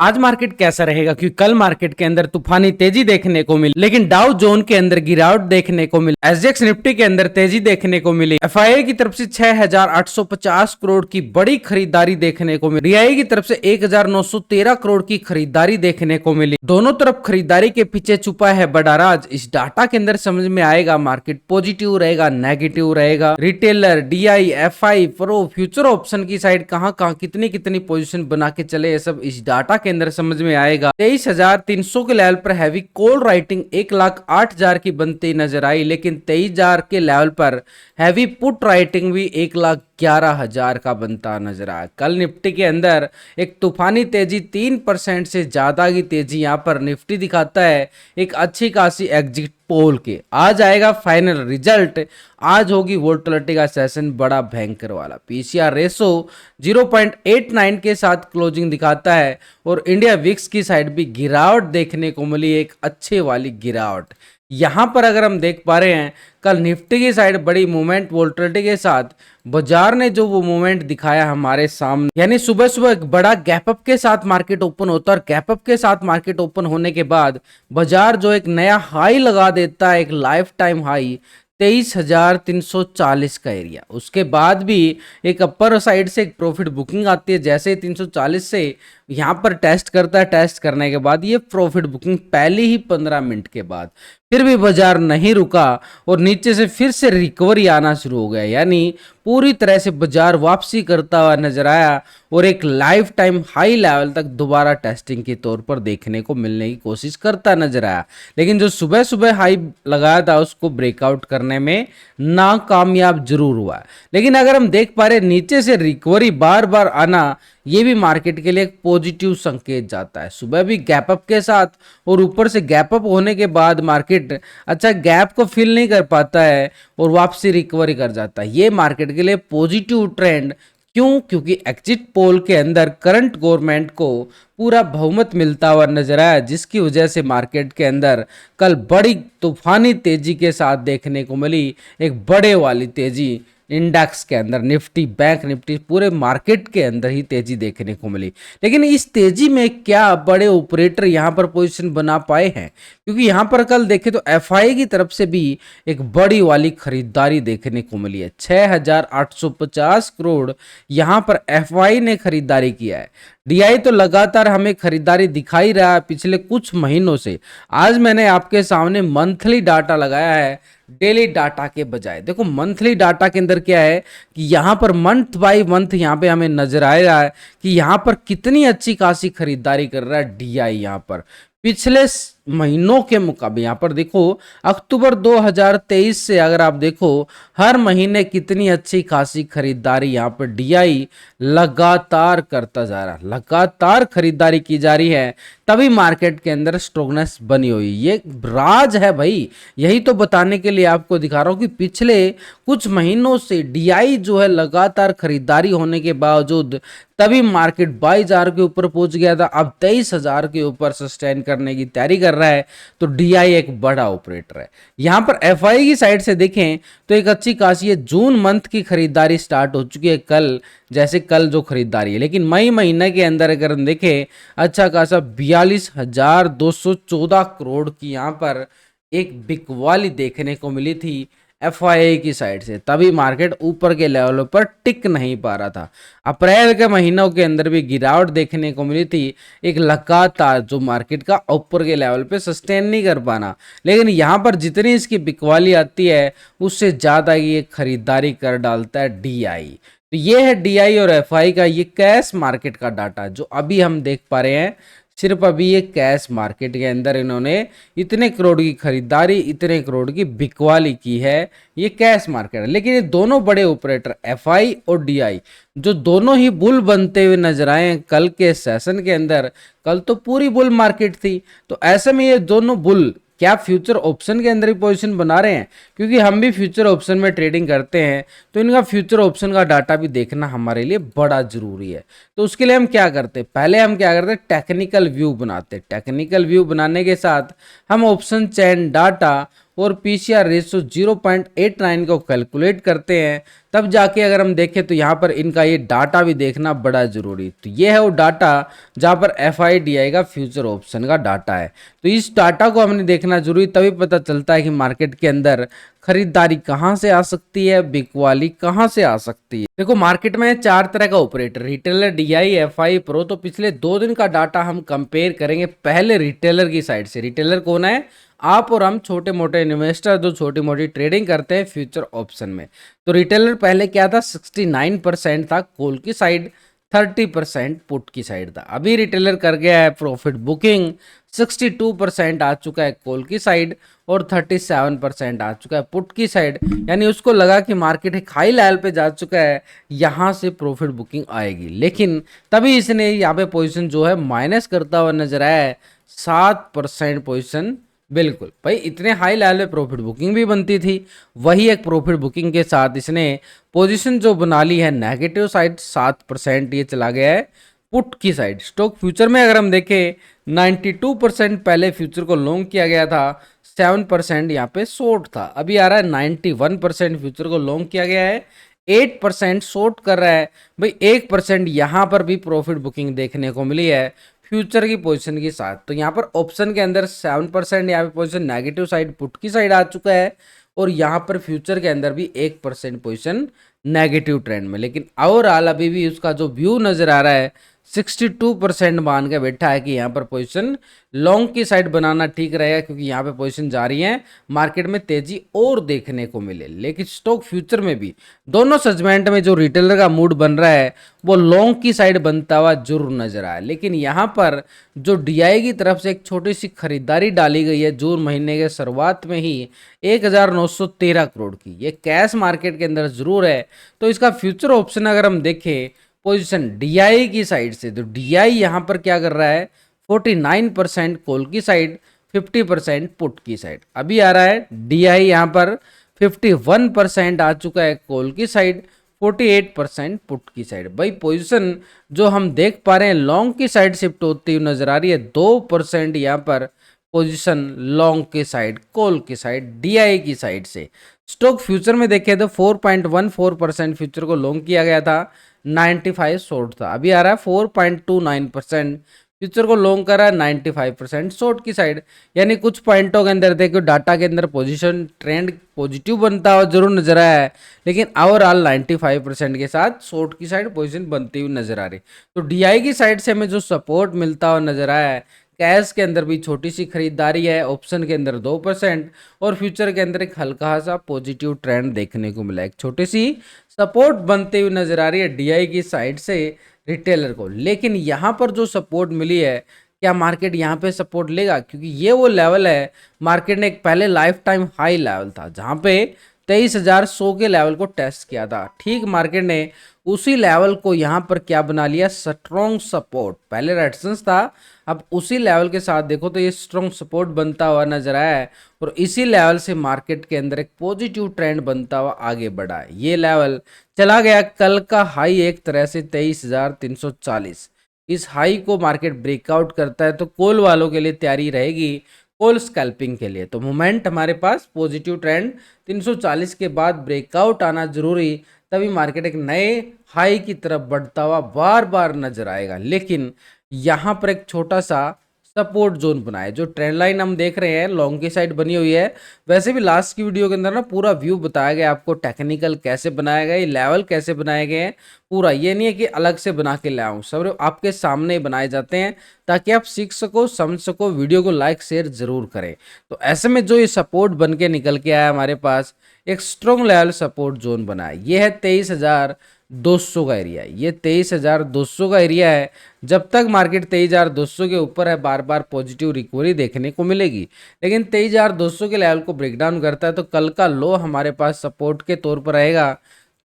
आज मार्केट कैसा रहेगा, क्योंकि कल मार्केट के अंदर तूफानी तेजी देखने को मिली, लेकिन डाउ जोन के अंदर गिरावट देखने को मिली। एसजीएक्स निफ्टी के अंदर तेजी देखने को मिली। एफआईआई की तरफ से 6,850 करोड़ की बड़ी खरीदारी देखने को मिली। डीआई की तरफ से 1,913 करोड़ की खरीदारी देखने को मिली। दोनों तरफ खरीदारी के पीछे छुपा है बड़ा राज। इस डाटा के अंदर समझ में आएगा मार्केट पॉजिटिव रहेगा, नेगेटिव रहेगा, retailer, DI, FI, pro, future option की साइड कहां कहां कितनी कितनी पोजीशन बना के चले, ये सब इस डाटा के अंदर समझ में आएगा। 23,300 के लेवल पर हैवी कॉल राइटिंग 1,08,000 की बनती नजर आई, लेकिन 23,000 के लेवल पर हैवी पुट राइटिंग भी 1,11,000 का बनता नजर आया। कल निफ्टी के अंदर एक तूफानी तेजी 3% से ज्यादा की तेजी यहां पर निफ्टी दिखाता है, एक अच्छी खासी एग्जिट पोल के। आज आएगा फाइनल रिजल्ट, आज होगी वोलेटिलिटी का सेशन बड़ा भयंकर वाला। पीसीआर रेशो 0.89 के साथ क्लोजिंग दिखाता है और इंडिया विक्स की साइड भी गिरावट देखने को मिली, एक अच्छे वाली गिरावट। यहां पर अगर हम देख पा रहे हैं कल निफ्टी की साइड बड़ी मूवमेंट वोलेटिलिटी के साथ बाजार ने जो वो मूवमेंट दिखाया हमारे सामने, यानी सुबह सुबह एक बड़ा गैप अप के साथ मार्केट ओपन होता है और गैप अप के साथ मार्केट ओपन होने के बाद बाजार जो एक नया हाई लगा देता है, एक लाइफ टाइम हाई 23,340 का एरिया। उसके बाद भी एक अपर साइड से एक प्रॉफिट बुकिंग आती है, जैसे 340 से यहां पर टेस्ट करता है। टेस्ट करने के बाद ये प्रॉफिट बुकिंग पहले ही 15 मिनट के बाद फिर भी बाजार नहीं रुका और नीचे से फिर से रिकवरी आना शुरू हो गया, यानी पूरी तरह से बाजार वापसी करता हुआ नजर आया और एक लाइफ टाइम हाई लेवल तक दोबारा टेस्टिंग के तौर पर देखने को मिलने की कोशिश करता नजर आया। लेकिन जो सुबह सुबह हाई लगाया था उसको ब्रेकआउट करने में नाकामयाब जरूर हुआ। लेकिन अगर हम देख पा रहे नीचे से रिकवरी बार बार आना, ये भी मार्केट के लिए एक पॉजिटिव संकेत जाता है। सुबह भी गैप अप के साथ और ऊपर से गैप अप होने के बाद मार्केट अच्छा गैप को फिल नहीं कर पाता है और वापसी रिकवरी कर जाता है। ये मार्केट के लिए पॉजिटिव ट्रेंड क्यों? क्योंकि एग्जिट पोल के अंदर करंट गवर्नमेंट को पूरा बहुमत मिलता हुआ नजर आया, जिसकी वजह से मार्केट के अंदर कल बड़ी तूफानी तेजी के साथ देखने को मिली, एक बड़े वाली तेजी इंडेक्स के अंदर, निफ्टी, बैंक निफ्टी, पूरे मार्केट के अंदर ही तेजी देखने को मिली। लेकिन इस तेजी में क्या बड़े ऑपरेटर यहां पर पोजीशन बना पाए हैं? क्योंकि यहां पर कल देखें तो एफआई की तरफ से भी एक बड़ी वाली खरीदारी देखने को मिली है। 6,850 करोड़ यहां पर एफआई ने खरीदारी किया है। डीआई तो लगातार हमें खरीदारी दिखाई रहा है पिछले कुछ महीनों से। आज मैंने आपके सामने मंथली डाटा लगाया है डेली डाटा के बजाय। देखो मंथली डाटा के अंदर क्या है कि यहाँ पर मंथ बाय मंथ यहाँ पे हमें नजर आ रहा है कि यहाँ पर कितनी अच्छी खासी खरीदारी कर रहा है डीआई। यहाँ पर पिछले महीनों के मुकाबले यहाँ पर देखो अक्टूबर 2023 से अगर आप देखो हर महीने कितनी अच्छी खासी खरीदारी यहाँ पर डीआई लगातार करता जा रहा है, लगातार खरीदारी की जा रही है, तभी मार्केट के अंदर स्ट्रॉन्गनेस बनी हुई। ये राज है भाई, यही तो बताने के लिए आपको दिखा रहा हूँ कि पिछले कुछ महीनों से डीआई जो है लगातार खरीदारी होने के बावजूद तभी मार्केट 22,000 के ऊपर पहुंच गया था, अब 23,000 के ऊपर सस्टेन करने की तैयारी कर रहा है। तो डीआई एक बड़ा ऑपरेटर है। यहां पर एफआई की साइड से देखें तो एक अच्छी खासी है, जून मंथ की खरीदारी स्टार्ट हो चुकी है कल, जैसे कल जो खरीदारी है। लेकिन मई महीने के अंदर अगर हम देखें अच्छा खासा 42,214 करोड़ की यहां पर एक बिकवाली देखने को मिली थी एफआईआई की साइड से, तभी मार्केट ऊपर के लेवलों पर टिक नहीं पा रहा था। अप्रैल के महीनों के अंदर भी गिरावट देखने को मिली थी, एक लगातार जो मार्केट का ऊपर के लेवल पे सस्टेन नहीं कर पाना। लेकिन यहाँ पर जितनी इसकी बिकवाली आती है उससे ज़्यादा ये खरीदारी कर डालता है डीआई। तो ये है डीआई और एफआई का ये कैश मार्केट का डाटा जो अभी हम देख पा रहे हैं। सिर्फ अभी ये कैश मार्केट के अंदर इन्होंने इतने करोड़ की खरीदारी, इतने करोड़ की बिकवाली की है, ये कैश मार्केट है। लेकिन ये दोनों बड़े ऑपरेटर एफआई और डीआई जो दोनों ही बुल बनते हुए नजर आए कल के सेशन के अंदर। कल तो पूरी बुल मार्केट थी, तो ऐसे में ये दोनों बुल क्या फ्यूचर ऑप्शन के अंदर ही पोजीशन बना रहे हैं? क्योंकि हम भी फ्यूचर ऑप्शन में ट्रेडिंग करते हैं, तो इनका फ्यूचर ऑप्शन का डाटा भी देखना हमारे लिए बड़ा जरूरी है। तो उसके लिए हम क्या करते हैं, पहले हम क्या करते हैं टेक्निकल व्यू बनाते हैं। टेक्निकल व्यू बनाने के साथ हम ऑप्शन चेन डाटा और पीसीआर रेशो 0.89 को कैलकुलेट करते हैं, तब जाके अगर हम देखें तो यहाँ पर इनका ये डाटा भी देखना बड़ा जरूरी। तो ये है वो डाटा जहाँ पर FIDI का फ्यूचर ऑप्शन का डाटा है। तो इस डाटा को हमने देखना जरूरी, तभी पता चलता है कि मार्केट के अंदर खरीदारी कहाँ से आ सकती है, बिकवाली कहाँ से आ सकती है। देखो मार्केट में 4 तरह का operator, retailer, DI, FI, pro. तो पिछले 2 दिन का डाटा हम कंपेयर करेंगे पहले रिटेलर की साइड से। रिटेलर कौन है? आप और हम छोटे मोटे इन्वेस्टर जो छोटी मोटी ट्रेडिंग करते हैं फ्यूचर ऑप्शन में। तो रिटेलर पहले क्या था? 69% था कॉल की साइड, 30% पुट की साइड था। अभी रिटेलर कर गया है प्रॉफिट बुकिंग, 62% आ चुका है कॉल की साइड और 37% आ चुका है पुट की साइड। यानी उसको लगा कि मार्केट एक हाई लेवल पे जा चुका है, यहाँ से प्रॉफिट बुकिंग आएगी, लेकिन तभी इसने यहाँ पे पोजीशन जो है माइनस करता हुआ नजर आया है, 7% पोजीशन। बिल्कुल भाई, इतने हाई लेवल पे प्रॉफिट बुकिंग भी बनती थी, वही एक प्रॉफिट बुकिंग के साथ इसने पोजीशन जो बना ली है नेगेटिव साइड, 7% ये चला गया है पुट की साइड। स्टॉक फ्यूचर में अगर हम देखें 92% पहले फ्यूचर को लॉन्ग किया गया था, 7% यहाँ पे शॉर्ट था। अभी आ रहा है 91% फ्यूचर को लॉन्ग किया गया है, 8% शॉर्ट कर रहा है। भाई 1% यहाँ पर भी प्रॉफिट बुकिंग देखने को मिली है फ्यूचर की पोजीशन के साथ। तो यहाँ पर ऑप्शन के अंदर 7% यहाँ पे पोजीशन नेगेटिव साइड पुट की साइड आ चुका है, और यहाँ पर फ्यूचर के अंदर भी 1% पोजीशन नेगेटिव ट्रेंड में। लेकिन ओवरऑल अभी भी उसका जो व्यू नजर आ रहा है 62% मान के बैठा है कि यहाँ पर पोजीशन लॉन्ग की साइड बनाना ठीक रहेगा, क्योंकि यहाँ पे पोजीशन जा रही है, मार्केट में तेजी और देखने को मिले। लेकिन स्टॉक फ्यूचर में भी दोनों सेगमेंट में जो रिटेलर का मूड बन रहा है वो लॉन्ग की साइड बनता हुआ जरूर नजर आया। लेकिन यहाँ पर जो DI की तरफ से एक छोटी सी खरीदारी डाली गई है जून महीने के शुरुआत में ही 1913 करोड़ की, ये कैश मार्केट के अंदर जरूर है। तो इसका फ्यूचर ऑप्शन अगर हम देखें पोजीशन DI की साइड से, तो DI यहाँ पर क्या कर रहा है? 49% कॉल की साइड, 50% पुट की साइड। अभी आ रहा है DI यहाँ पर 51% आ चुका है कॉल की साइड, 48% पुट की साइड। भाई पोजीशन जो हम देख पा रहे हैं लॉन्ग की साइड शिफ्ट होती हुई नजर आ रही है, 2% यहाँ पर पोजीशन लॉन्ग की साइड, कॉल की साइड, DI की साइड से। स्टॉक फ्यूचर में देखें तो 4.14% फ्यूचर को लॉन्ग किया गया था, 95 शॉर्ट था। अभी आ रहा है 4.29% फ्यूचर को लॉन्ग करा है, 95% शॉर्ट की साइड। यानी कुछ पॉइंटों के अंदर देखो डाटा के अंदर पोजीशन ट्रेंड पॉजिटिव बनता हुआ जरूर नजर आया है, लेकिन ओवरऑल 95% के साथ शॉर्ट की साइड पोजीशन बनती हुई नजर आ रही। तो DI की साइड से हमें जो सपोर्ट मिलता हुआ नजर आया है, कैश के अंदर भी छोटी सी खरीदारी है, ऑप्शन के अंदर 2% और फ्यूचर के अंदर एक हल्का सा पॉजिटिव ट्रेंड देखने को मिला है। एक छोटी सी सपोर्ट बनते हुए नजर आ रही है DI की साइड से रिटेलर को। लेकिन यहाँ पर जो सपोर्ट मिली है, क्या मार्केट यहाँ पे सपोर्ट लेगा? क्योंकि ये वो लेवल है, मार्केट ने एक पहले लाइफ टाइम हाई लेवल था जहाँ पे 23,100 के लेवल को टेस्ट किया था। ठीक मार्केट ने उसी लेवल को यहाँ पर क्या बना लिया? Strong support. पहले रेजिस्टेंस था, अब उसी लेवल के साथ देखो तो ये स्ट्रॉन्ग सपोर्ट बनता हुआ नजर आया है, और इसी लेवल से मार्केट के अंदर एक पॉजिटिव ट्रेंड बनता हुआ आगे बढ़ा है। ये लेवल चला गया कल का हाई एक तरह से 23,340। इस हाई को मार्केट ब्रेकआउट करता है तो कॉल वालों के लिए तैयारी रहेगी, कॉल स्कैल्पिंग के लिए। तो मोमेंट हमारे पास पॉजिटिव ट्रेंड 340 के बाद ब्रेकआउट आना जरूरी, तभी मार्केट एक नए हाई की तरफ बढ़ता हुआ बार बार नजर आएगा। लेकिन यहाँ पर एक छोटा सा सपोर्ट जोन बना है, जो ट्रेंड लाइन हम देख रहे हैं लॉन्ग की साइड बनी हुई है। वैसे भी लास्ट की वीडियो के अंदर ना पूरा व्यू बताया गया आपको, टेक्निकल कैसे बनाया गया, लेवल कैसे बनाए गए हैं पूरा। ये नहीं है कि अलग से बना के ले आऊँ, सब आपके सामने बनाए जाते हैं ताकि आप सीख सको, समझ सको। वीडियो को लाइक शेयर जरूर करें। तो ऐसे में जो ये सपोर्ट बन के निकल के आया हमारे पास, एक स्ट्रॉन्ग लेवल सपोर्ट जोन बना है। ये है 23,200 का एरिया, ये 23,200 का एरिया है। जब तक मार्केट 23,200 के ऊपर है बार बार पॉजिटिव रिकवरी देखने को मिलेगी। लेकिन 23,200 के लेवल को ब्रेकडाउन करता है तो कल का लो हमारे पास सपोर्ट के तौर पर रहेगा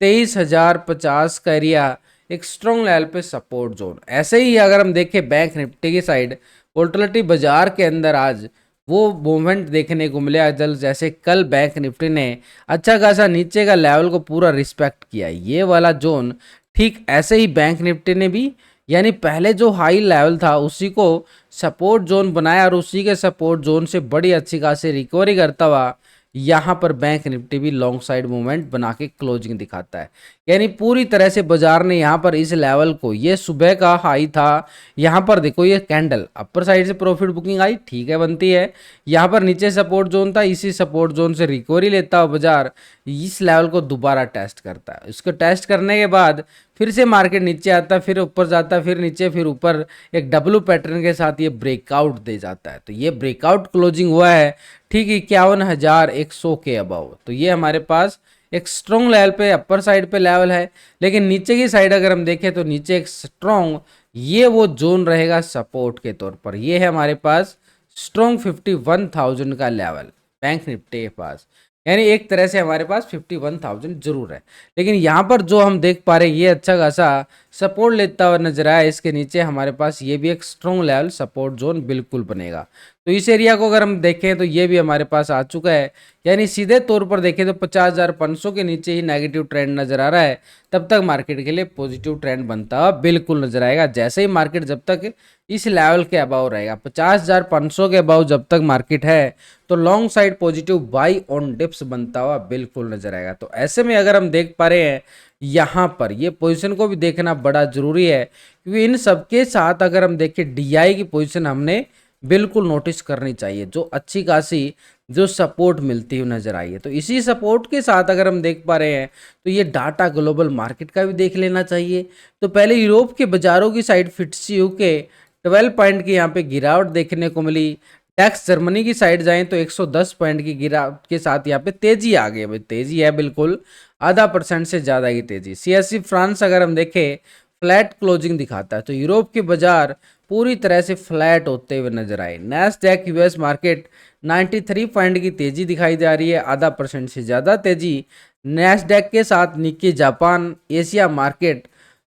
23,050 का एरिया, एक स्ट्रॉन्ग लेवल पे सपोर्ट जोन। ऐसे ही अगर हम देखें बैंक निफ्टी की साइड, वोलेटिलिटी बाजार के अंदर आज वो मूवमेंट देखने को मिला जल, जैसे कल बैंक निफ्टी ने अच्छा खासा नीचे का लेवल को पूरा रिस्पेक्ट किया, ये वाला जोन। ठीक ऐसे ही बैंक निफ्टी ने भी, यानी पहले जो हाई लेवल था उसी को सपोर्ट जोन बनाया, और उसी के सपोर्ट जोन से बड़ी अच्छी खासी रिकवरी करता हुआ यहाँ पर बैंक निफ्टी भी लॉन्ग साइड मूवमेंट बना के क्लोजिंग दिखाता है। यानी पूरी तरह से बाजार ने यहाँ पर इस लेवल को, ये सुबह का हाई था, यहाँ पर देखो ये कैंडल अपर साइड से प्रॉफिट बुकिंग आई, ठीक है बनती है। यहाँ पर नीचे सपोर्ट जोन था, इसी सपोर्ट जोन से रिकवरी लेता हुआ बाजार इस लेवल को दोबारा टेस्ट करता है। इसको टेस्ट करने के बाद फिर से मार्केट नीचे आता, फिर ऊपर जाता, फिर नीचे, फिर ऊपर, एक डब्लू पैटर्न के साथ ये ब्रेकआउट दे जाता है। तो ये ब्रेकआउट क्लोजिंग हुआ है ठीक 51,100 के अबव। तो ये हमारे पास एक स्ट्रॉन्ग लेवल पे, अपर साइड पे लेवल है। लेकिन नीचे की साइड अगर हम देखें तो नीचे एक स्ट्रॉन्ग, ये वो जोन रहेगा सपोर्ट के तौर पर। ये है हमारे पास स्ट्रॉन्ग 51,000 का लेवल बैंक निफ्टी के पास, यानी एक तरह से हमारे पास 51,000 जरूर है। लेकिन यहाँ पर जो हम देख पा रहे हैं ये अच्छा खासा सपोर्ट लेता हुआ नजर आया। इसके नीचे हमारे पास ये भी एक स्ट्रॉन्ग लेवल सपोर्ट जोन बिल्कुल बनेगा। तो इस एरिया को अगर हम देखें तो ये भी हमारे पास आ चुका है। यानी सीधे तौर पर देखें तो 50,500 के नीचे ही नेगेटिव ट्रेंड नजर आ रहा है। तब तक मार्केट के लिए पॉजिटिव ट्रेंड बनता हुआ बिल्कुल नजर आएगा। जैसे ही मार्केट जब तक इस लेवल के अबाव रहेगा, 50,500 के अबाव जब तक मार्केट है, तो long side positive by on dips बनता हुआ बिल्कुल नजर आएगा। तो ऐसे में अगर हम देख पा रहे हैं यहाँ पर ये पोजीशन को भी देखना बड़ा जरूरी है, क्योंकि इन सबके साथ अगर हम देखें डीआई की पोजीशन हमने बिल्कुल नोटिस करनी चाहिए, जो अच्छी खासी जो सपोर्ट मिलती हुई नजर आई है। तो इसी सपोर्ट के साथ अगर हम देख पा रहे हैं तो ये डाटा ग्लोबल मार्केट का भी देख लेना चाहिए। तो पहले यूरोप के बाजारों की साइड FTSE के 12 पॉइंट की यहाँ पे गिरावट देखने को मिली। टैक्स जर्मनी की साइड जाएं तो 110 पॉइंट की गिरावट के साथ यहाँ पे तेजी आ गई है। तेजी है बिल्कुल, ½ % से ज़्यादा की तेजी। CAC फ्रांस अगर हम देखें फ्लैट क्लोजिंग दिखाता है। तो यूरोप के बाजार पूरी तरह से फ्लैट होते हुए नजर आए। नैस्डैक US मार्केट 93 पॉइंट की तेजी दिखाई जा रही है, ½ % से ज़्यादा तेजी। नैस्डैक के साथ Nikki Japan Asia market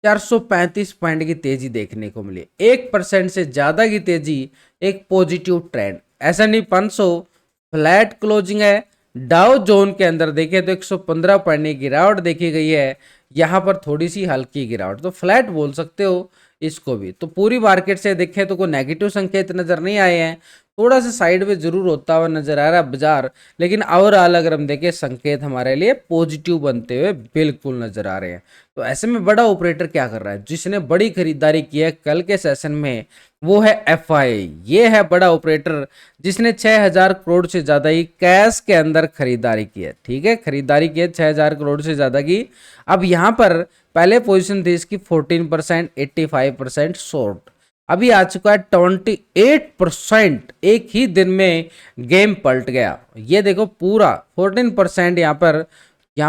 435 point की तेजी देखने को मिली, 1% से ज़्यादा की तेजी, एक positive trend. S&P 500 flat closing है। डाउ जोन के अंदर देखें तो 115 पॉइंट की गिरावट देखी गई है, यहाँ पर थोड़ी सी हल्की गिरावट, तो फ्लैट बोल सकते हो इसको भी। तो पूरी मार्केट से देखें तो कोई नेगेटिव संकेत नजर नहीं आए हैं, थोड़ा सा साइड में जरूर होता हुआ नजर आ रहा है बाजार, लेकिन ओवरऑल अगर हम देखें संकेत हमारे लिए पॉजिटिव बनते हुए बिल्कुल नजर आ रहे हैं। तो ऐसे में बड़ा ऑपरेटर क्या कर रहा है, जिसने बड़ी खरीदारी की है कल के सेशन में, वो है FII। ये है बड़ा ऑपरेटर जिसने 6,000 करोड़ से ज्यादा ही कैश के अंदर खरीदारी की है। ठीक है, खरीदारी की है 6,000 करोड़ से ज्यादा की। अब यहाँ पर पहले पोजीशन थी इसकी 14%, 85% शॉर्ट, अभी आ चुका है 28%। एक ही दिन में गेम पलट गया। ये देखो पूरा 14% यहाँ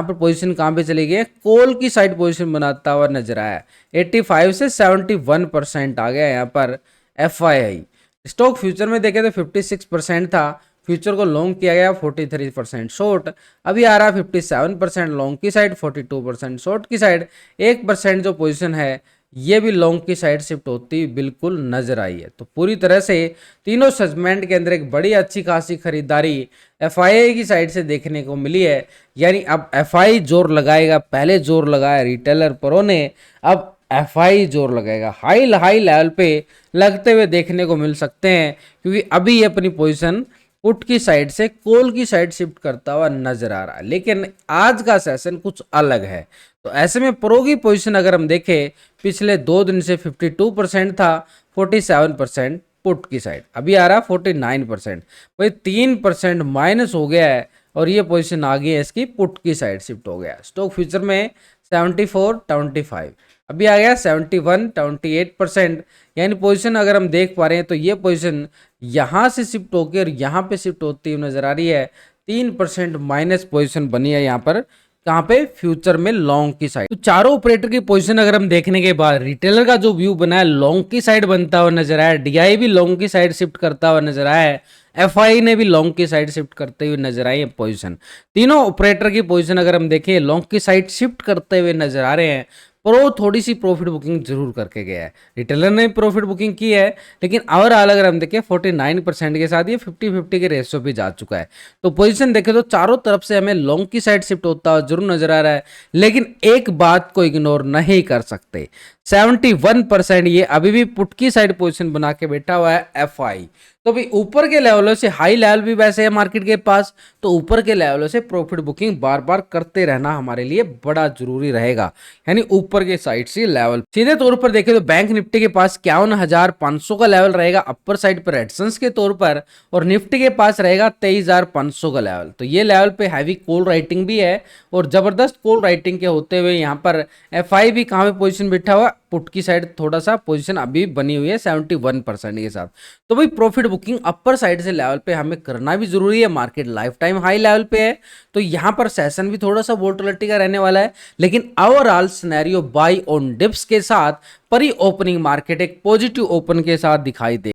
पर पोजीशन कहाँ पे चली गई है, कॉल की साइड पोजीशन बनाता हुआ नजर आया। 85 से 71% आ गया यहाँ पर FII। स्टॉक फ्यूचर में देखें तो 56% था, फ्यूचर को लॉन्ग किया गया, 43% शॉर्ट। अभी आ रहा 57% लॉन्ग की साइड, 42% शॉर्ट की साइड। 1% जो पोजीशन है ये भी लॉन्ग की साइड शिफ्ट होती बिल्कुल नजर आई है। तो पूरी तरह से तीनों सेगमेंट के अंदर एक बड़ी अच्छी खासी खरीदारी FII की साइड से देखने को मिली है। यानी अब FII जोर लगाएगा, पहले जोर लगाया रिटेलर परों ने, अब FII जोर लगाएगा। हाई लेवल पे लगते हुए देखने को मिल सकते हैं, क्योंकि अभी ये अपनी पोजीशन पुट की साइड से कॉल की साइड शिफ्ट करता हुआ नजर आ रहा है। लेकिन आज का सेशन कुछ अलग है। तो ऐसे में प्रो की पोजीशन अगर हम देखें पिछले 2 दिन से 52% था, 47% पुट की साइड, अभी आ रहा 49%। भाई 3% माइनस हो गया है और ये पोजीशन आ गई है इसकी पुट की साइड शिफ्ट हो गया। स्टॉक फ्यूचर में 74-25, अभी आ गया 71-28%। यानी पोजीशन अगर हम देख पा रहे हैं तो ये पोजीशन यहाँ से शिफ्ट होकर यहाँ पे शिफ्ट होती हुई नजर आ रही है। 3% माइनस पोजीशन बनी है यहाँ पर, कहाँ पे, फ्यूचर में लॉन्ग की साइड। तो चारों ऑपरेटर की पोजीशन अगर हम देखने के बाद रिटेलर का जो व्यू बना है लॉन्ग की साइड बनता हुआ नजर आया, DI भी लॉन्ग की साइड शिफ्ट करता हुआ नजर आया है, FII ने भी लॉन्ग की साइड शिफ्ट करते हुए नजर आई है पोजीशन। तीनों ऑपरेटर की पोजीशन अगर हम देखें लॉन्ग की साइड शिफ्ट करते हुए नजर आ रहे हैं। प्रो थोड़ी सी प्रॉफिट बुकिंग जरूर करके गया है, रिटेलर ने प्रॉफिट बुकिंग की है, लेकिन ओवरऑल अगर हम देखें 49% के साथ ये 50-50 के रेशियो पे जा चुका है। तो पोजीशन देखें तो चारों तरफ से हमें लॉन्ग की साइड शिफ्ट होता हुआ जरूर नजर आ रहा है। लेकिन एक बात को इग्नोर नहीं कर सकते, 71% ये अभी भी पुट की साइड पोजीशन बना के बैठा हुआ है एफआई। तो भाई ऊपर के लेवलों से हाई लेवल भी वैसे है मार्केट के पास, तो ऊपर के लेवलों से प्रॉफिट बुकिंग बार बार करते रहना हमारे लिए बड़ा जरूरी रहेगा, यानी ऊपर के साइड से लेवल। सीधे तौर पर देखें तो बैंक निफ्टी के पास 51,500 का लेवल रहेगा अपर साइड पर रेजिस्टेंस के तौर पर, और निफ्टी के पास रहेगा 23,500 का लेवल। तो ये लेवल पे हैवी कॉल राइटिंग भी है, और जबरदस्त कॉल राइटिंग के होते हुए यहाँ पर एफआई भी कहाँ पे पोजीशन बैठा हुआ, पुट की साइड थोड़ा सा पोजीशन अभी बनी हुई है 71% के साथ। तो भाई प्रॉफिट बुकिंग अपर साइड से लेवल पे हमें करना भी जरूरी है, market life time high level पे है, तो यहाँ पर सेशन भी थोड़ा सा वोलेटिलिटी का रहने वाला है, लेकिन overall scenario by on dips के साथ प्री ओपनिंग मार्केट एक पॉजिटिव ओपन के साथ दिखाई दे।